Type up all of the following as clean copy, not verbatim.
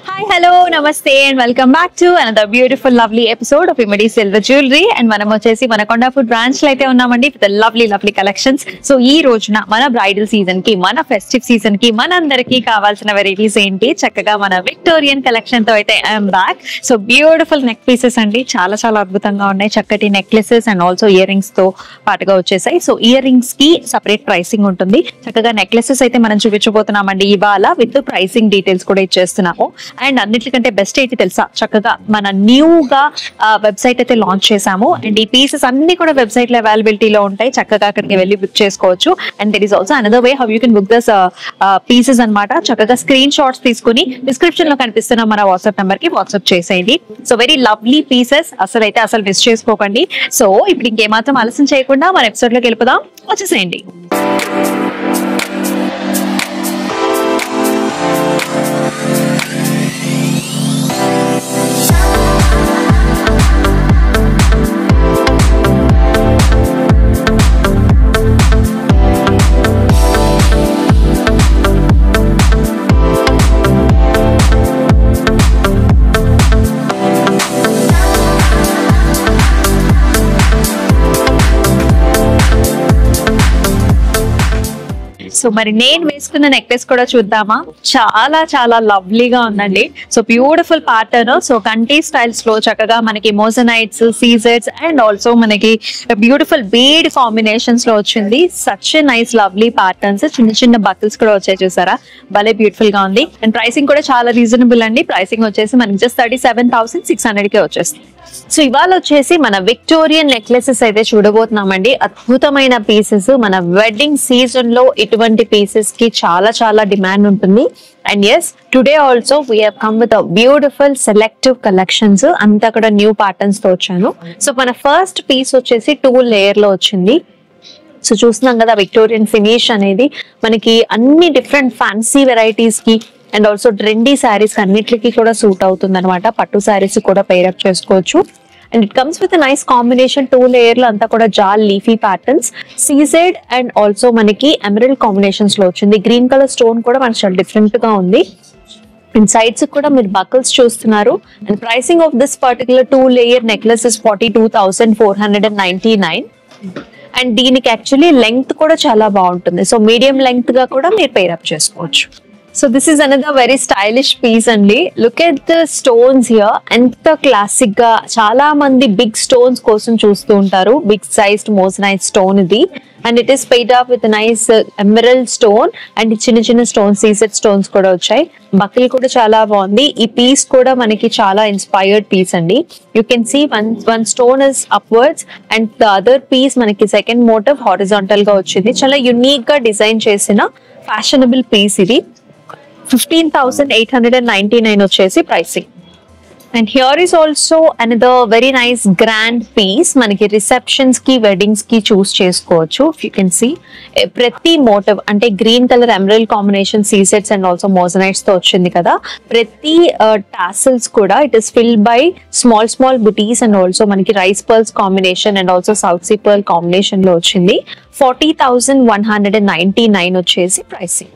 Hi, hello, namaste and welcome back to another beautiful, lovely episode of Imedi Silver Jewelry. And మనం వచ్చేసి మన Kondapur branch లో అయితే ఉన్నామండి విత్ లవ్లీ కలెక్షన్స్. సో ఈ రోజున మన బ్రైడల్ సీజన్ కి, మన ఫెస్టివ్ సీజన్ కి, మనందరికీ కావాల్సిన వెరైటీస్ ఏంటి, చక్కగా మన విక్టోరియన్ కలెక్షన్ తో అయితే I'm back. So beautiful neck pieces అండి, చాలా అద్భుతంగా ఉన్నాయి. చక్కటి necklaces and also ear rings తో పాటుగా వచ్చేసాయి. సో ఇయర్ రింగ్స్ కి సపరేట్ ప్రైసింగ్ ఉంటుంది. చక్కగా నెక్లెసెస్ అయితే మనం చూపించబోతున్నామండి ఇవాళ విత్ ప్రైసింగ్ డీటెయిల్స్ కూడా ఇచ్చేస్తున్నాము. అండ్ అన్నిటికంటే బెస్ట్ ఏంటి తెలుసా, చక్కగా మన న్యూగా వెబ్సైట్ అయితే లాంచ్ చేసాము. అండ్ ఈ పీసెస్ అన్ని కూడా వెబ్సైట్ లో అవైలబిలిటీలో ఉంటాయి. చక్కగా అక్కడికి వెళ్ళి బుక్ చేసుకోవచ్చు. And there is also another way how you can book these pieces అన్నమాట. చక్కగా స్క్రీన్ షాట్స్ తీసుకుని డిస్క్రిప్షన్ లో కనిపిస్తున్న మన వాట్సాప్ నెంబర్ కి వాట్సాప్ చేసేయండి. సో వెరీ లవ్లీ పీసెస్, అసలు మిస్ చేసుకోకండి. సో ఇప్పుడు ఇంకేమాత్రం ఆలస్యం చేయకుండా మన ఎపిసోడ్ లోకి వెళ్ళిపోదాం, వచ్చేసేయండి. సో మరి నేను వేసుకున్న నెక్లెస్ కూడా చూద్దామా. చాలా లవ్లీగా ఉందండి. So beautiful pattern. సో కంటి స్టైల్స్ లో చక్కగా మనకి మోజనైట్స్, సీజెడ్స్ అండ్ ఆల్సో మనకి బ్యూటిఫుల్ బీడ్ కాంబినేషన్స్ లో వచ్చింది. Such nice lovely patterns. చిన్న బకిల్స్ కూడా వచ్చాయి, చూసారా, భలే బ్యూటిఫుల్ గా ఉంది. అండ్ ప్రైసింగ్ కూడా చాలా రీజనబుల్ అండి. ప్రైసింగ్ వచ్చేసి మనకి జస్ట్ 37,600 కే వచ్చేస్తుంది. సో ఇవాళ వచ్చేసి మన విక్టోరియన్ నెక్లెసెస్ అయితే చూడబోతున్నామండి. అద్భుతమైన పీసెస్. మన వెడ్డింగ్ సీజన్ లో ఇటువంటి పీసెస్ కి చాలా డిమాండ్ ఉంటుంది. And yes, today also we have come with beautiful selective collections. అంతా కూడా న్యూ ప్యాటర్న్స్ తో వచ్చాను. సో మన ఫస్ట్ పీస్ వచ్చేసి 2 లేయర్ లో వచ్చింది. సో చూస్తున్నాం కదా, విక్టోరియన్ ఫినిష్ అనేది మనకి అన్ని డిఫరెంట్ ఫ్యాన్సీ వెరైటీస్ కి అండ్ ఆల్సో ట్రెండీ శారీస్ అన్నిటికీ కూడా సూట్ అవుతుంది అనమాట. పట్టు శారీస్ కూడా పేరప్ చేసుకోవచ్చు. And it comes with nice combination. 2 layer లో అంతా కూడా జాల్ leafy patterns, CZ and also మనకి ఎమరల్డ్ కాంబినేషన్స్ లో వచ్చింది. గ్రీన్ కలర్ స్టోన్ కూడా మనకి చాలా డిఫరెంట్ గా ఉంది. అండ్ సైడ్స్ కూడా మీరు బకల్స్ చూస్తున్నారు. And pricing of this particular 2 layer necklace is 42,499. And దీనికి యాక్చువల్లీ లెంగ్త్ కూడా చాలా బాగుంటుంది. సో మీడియం లెంగ్త్ గా కూడా మీరు పేరప్ చేసుకోవచ్చు. So this is another very stylish piece అండి. Look at the stones here. ఎంత క్లాసిక్ గా, చాలా మంది బిగ్ స్టోన్స్ కోసం చూస్తూ ఉంటారు. బిగ్ సైజ్డ్ మోజనైట్ స్టోన్ ఇది. And it is paired off with nice emerald stone. And చిన్న స్టోన్స్, సీసెడ్ స్టోన్స్ కూడా వచ్చాయి. బకిల్ కూడా చాలా బాగుంది. ఈ పీస్ కూడా మనకి చాలా ఇన్స్పైర్డ్ పీస్ అండి. You can see one stone is upwards and the other piece మనకి సెకండ్ మోటివ్ హారిజాంటల్ గా వచ్చింది. చాలా యునిక్ గా డిజైన్ చేసిన ఫ్యాషనబుల్ పీస్ ఇది. 15,899 వచ్చేసి pricing. And here is also another very nice grand piece. మనకి రిసెప్షన్స్ కి, వెడ్డింగ్స్ కి చూస్ చేసుకోవచ్చు. యూ కెన్ సీ ప్రతి మోటివ్ అంటే green colour emerald combination, CZ sets and also moissanites తో వచ్చింది కదా. ప్రతి టాసిల్స్ కూడా it is filled by small బుటీస్ అండ్ ఆల్సో మనకి rice pearls combination and also south sea pearl combination లో వచ్చింది. 40,199 వచ్చేసి pricing.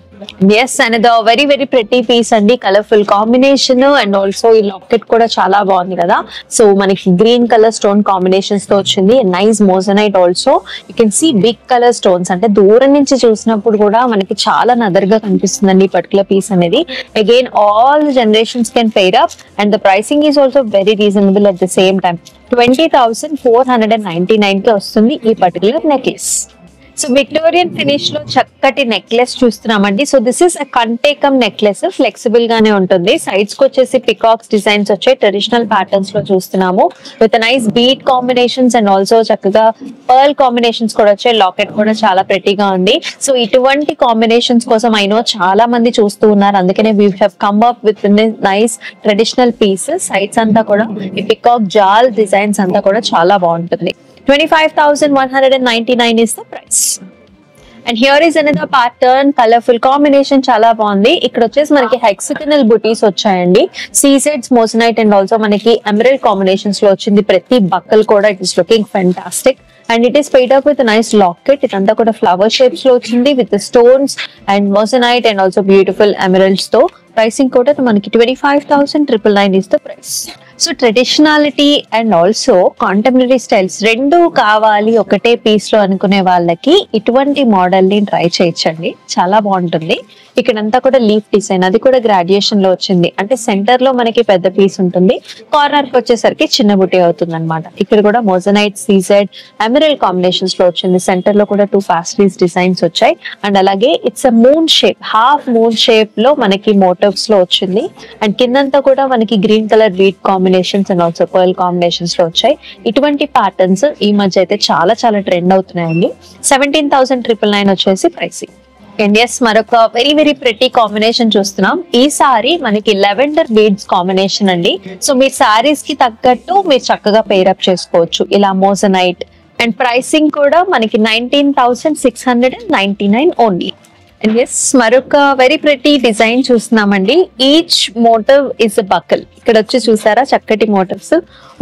Yes, another very pretty piece అండి. కలర్ఫుల్ కాంబినేషన్ అండ్ ఆల్సో ఈ లాకెట్ కూడా చాలా బాగుంది కదా. సో మనకి గ్రీన్ కలర్ స్టోన్ కాంబినేషన్స్ తో వచ్చింది. Nice moissanite also. You can see big colour stones. అంటే దూరం నుంచి చూసినప్పుడు కూడా మనకి చాలా నదర్గా కనిపిస్తుందండి ఈ పర్టికులర్ పీస్ అనేది. Again all generations can pair up and the pricing is also very reasonable at the same time. 20,499 కి వస్తుంది ఈ particular necklace. So Victorian finish లో చక్కటి నెక్లెస్ చూస్తున్నామండి. సో దిస్ ఇస్ అ కంటేకమ్ నెక్లెస్. ఫ్లెక్సిబుల్ గానే ఉంటుంది. సైడ్స్ కి వచ్చేసి పికాక్స్ డిజైన్స్ వచ్చాయి. ట్రెడిషనల్ ప్యాటర్న్స్ లో చూస్తున్నాము with nice bead combinations and also చక్కగా పర్ల్ కాంబినేషన్స్ కూడా వచ్చాయి. లాకెట్ కూడా చాలా ప్రెటీగా ఉంది. సో ఇటువంటి కాంబినేషన్స్ కోసం అయినో చాలా మంది చూస్తూ ఉన్నారు. అందుకనే we have come up with nice traditional pieces. Sides అంతా కూడా ఈ పికాక్ జాల్ డిజైన్స్ అంతా కూడా చాలా బాగుంటుంది. 25,199 is the price. And here is another pattern, colourful combination చాలా బాగుంది. ఇక్కడ వచ్చేసి మనకి హెక్సగనల్ బుటీస్ వచ్చాయండి. సీజెడ్స్, మోజనైట్ అండ్ ఆల్సో మనకి ఎమరల్డ్ కాంబినేషన్స్ లో వచ్చింది. ప్రతి బక్కల్ కూడా it is looking fantastic and it is paired up with nice locket. ఇదంతా కూడా ఫ్లవర్ షేప్స్ లో వచ్చింది with stones and moissanite and also beautiful emeralds తో. ప్రైసింగ్ కూడా మనకి 25,999 is the price. So traditionality and also contemporary styles రెండు కావాలి ఒకటే పీస్ లో అనుకునే వాళ్ళకి ఇటువంటి మోడల్ ని ట్రై చేయొచ్చండి, చాలా బాగుంటుంది. ఇక్కడంతా కూడా లీఫ్ డిజైన్, అది కూడా గ్రాడ్యుయేషన్ లో వచ్చింది. అంటే సెంటర్ లో మనకి పెద్ద పీస్ ఉంటుంది, కార్నర్ కి వచ్చేసరికి చిన్న బుటీ అవుతుంది అనమాట. ఇక్కడ కూడా మోజనైట్, సీజెడ్, ఎమరల్డ్ కాంబినేషన్స్ లో వచ్చింది. సెంటర్ లో కూడా 2 పాస్ట్రీస్ డిజైన్స్ వచ్చాయి. అండ్ అలాగే it's a moon shape, half moon shape లో మనకి మోటివ్స్ లో వచ్చింది. అండ్ కిందంతా కూడా మనకి green colour wheat combinations and also pearl combinations లో వచ్చాయి. ఇటువంటి ప్యాటర్న్స్ ఈ మధ్య అయితే చాలా చాలా ట్రెండ్ అవుతున్నాయండి. 17,999 వచ్చేసి ప్రైసింగ్. అండ్ ఎస్, మరొక వెరీ వెరీ ప్రెటీ కాంబినేషన్ చూస్తున్నాం. ఈ సారీ మనకి లెవెండర్ బీడ్స్ కాంబినేషన్ అండి. సో మీ సారీస్ కి తగ్గట్టు మీరు చక్కగా పేరప్ చేసుకోవచ్చు ఇలా మోజనైట్. అండ్ ప్రైసింగ్ కూడా మనకి 19,699 ఓన్లీ. అండ్ ఎస్, మరొక వెరీ ప్రెటీ డిజైన్ చూస్తున్నామండి. Each motive is a buckle. ఇక్కడ వచ్చి చూసారా చక్కటి మోటివ్స్,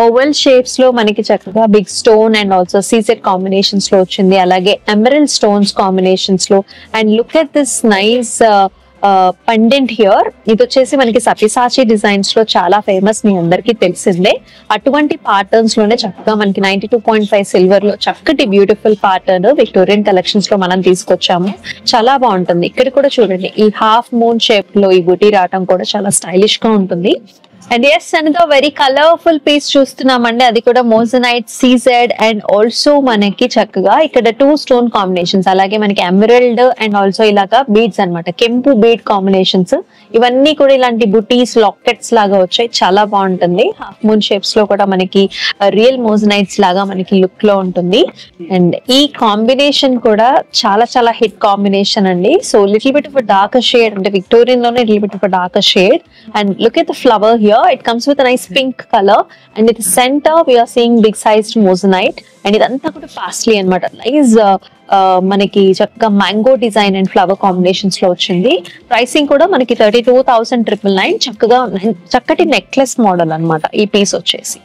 ఓవల్ షేప్స్ లో మనకి చక్కగా big stone and also CZ combinations లో వచ్చింది. అలాగే ఎమరల్డ్ స్టోన్స్ కాంబినేషన్స్ లో. And look at this nice pendant here. ఇది వచ్చేసి మనకి సఫిసాచి డిజైన్స్ లో చాలా ఫేమస్, మీ అందరికీ తెలిసిందే. అటువంటి ప్యాటర్న్స్ లోనే చక్కగా మనకి 92.5 సిల్వర్ లో చక్కటి బ్యూటిఫుల్ ప్యాటర్న్ విక్టోరియన్ కలెక్షన్స్ లో మనం తీసుకొచ్చాము. చాలా బాగుంటుంది. ఇక్కడ కూడా చూడండి, ఈ హాఫ్ మూన్ షేప్ లో ఈ బుటీ రావటం కూడా చాలా స్టైలిష్ గా ఉంటుంది. అండ్ ఎస్, అనగా వెరీ కలర్ఫుల్ పీస్ చూస్తున్నామండి. అది కూడా మోజనైట్, సీజెడ్ అండ్ ఆల్సో మనకి చక్కగా ఇక్కడ 2 స్టోన్ కాంబినేషన్స్, అలాగే మనకి ఎమరల్డ్ అండ్ ఆల్సో ఇలాగా బీడ్స్ అన్నమాట, కెంపు బీడ్ కాంబినేషన్స్. ఇవన్నీ కూడా ఇలాంటి బుటీస్, లాకెట్స్ లాగా వచ్చాయి. చాలా బాగుంటుంది. హాఫ్ మూన్ షేప్స్ లో కూడా మనకి రియల్ మోజనైట్స్ లాగా మనకి లుక్ లో ఉంటుంది. అండ్ ఈ కాంబినేషన్ కూడా చాలా చాలా హిట్ కాంబినేషన్ అండి. So little bit of dark shade, అంటే విక్టోరియన్ లోనే little bit of dark shade. And look at the flower here. It comes with a nice pink color and at the center we are seeing big sized moissanite and ఇదంతా కూడా పాస్ట్లీ అన్నమాట. Nice మనకి చక్కగా mango design and flower combinations లో వచ్చింది. Pricing కూడా మనకి 32,999. చక్కగా చక్కటి నెక్లెస్ మోడల్ అన్నమాట ఈ పీస్ వచ్చేసి.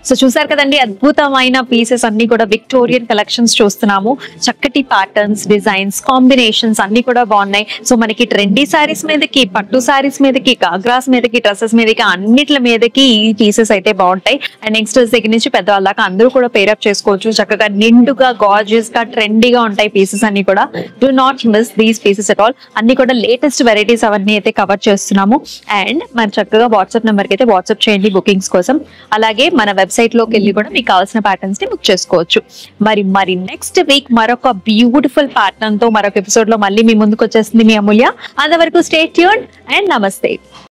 సో చూసారు కదండి, అద్భుతమైన పీసెస్ అన్ని కూడా విక్టోరియన్ కలెక్షన్స్ చూస్తున్నాము. చక్కటి ప్యాటర్న్స్, డిజైన్స్, కాంబినేషన్స్ అన్ని కూడా బాగున్నాయి. సో మనకి ట్రెండీ సారీస్ మీదకి, పట్టు సారీస్ మీదకి, గాగ్రాస్ మీదకి, డ్రెస్సెస్ మీదకి, అన్నిట్ల మీదకి ఈ పీసెస్ అయితే బాగుంటాయి. అండ్ యంగ్స్టర్స్ దగ్గర నుంచి పెద్దవాళ్ళ దాకా అందరూ కూడా పేరప్ చేసుకోవచ్చు. చక్కగా నిండుగా, గార్జియస్ గా, ట్రెండీగా ఉంటాయి పీసెస్ అన్ని కూడా. Do not miss these pieces at all. అన్ని కూడా లేటెస్ట్ వెరైటీస్ అవన్నీ అయితే కవర్ చేస్తున్నాము. అండ్ మరి చక్కగా వాట్సాప్ నెంబర్కి అయితే వాట్సాప్ చేయండి బుకింగ్స్ కోసం. అలాగే మన వెబ్సైట్ లోకి వెళ్ళి కూడా మీకు కావాల్సిన ప్యాటర్న్స్ ని బుక్ చేసుకోవచ్చు. మరి నెక్స్ట్ వీక్ మరొక బ్యూటిఫుల్ ప్యాటర్న్ తో మరొక ఎపిసోడ్ లో మళ్ళీ మీ ముందుకు వచ్చేస్తుంది మీ అమూల్య. అంతవరకు స్టే ట్యూన్డ్ అండ్ నమస్తే.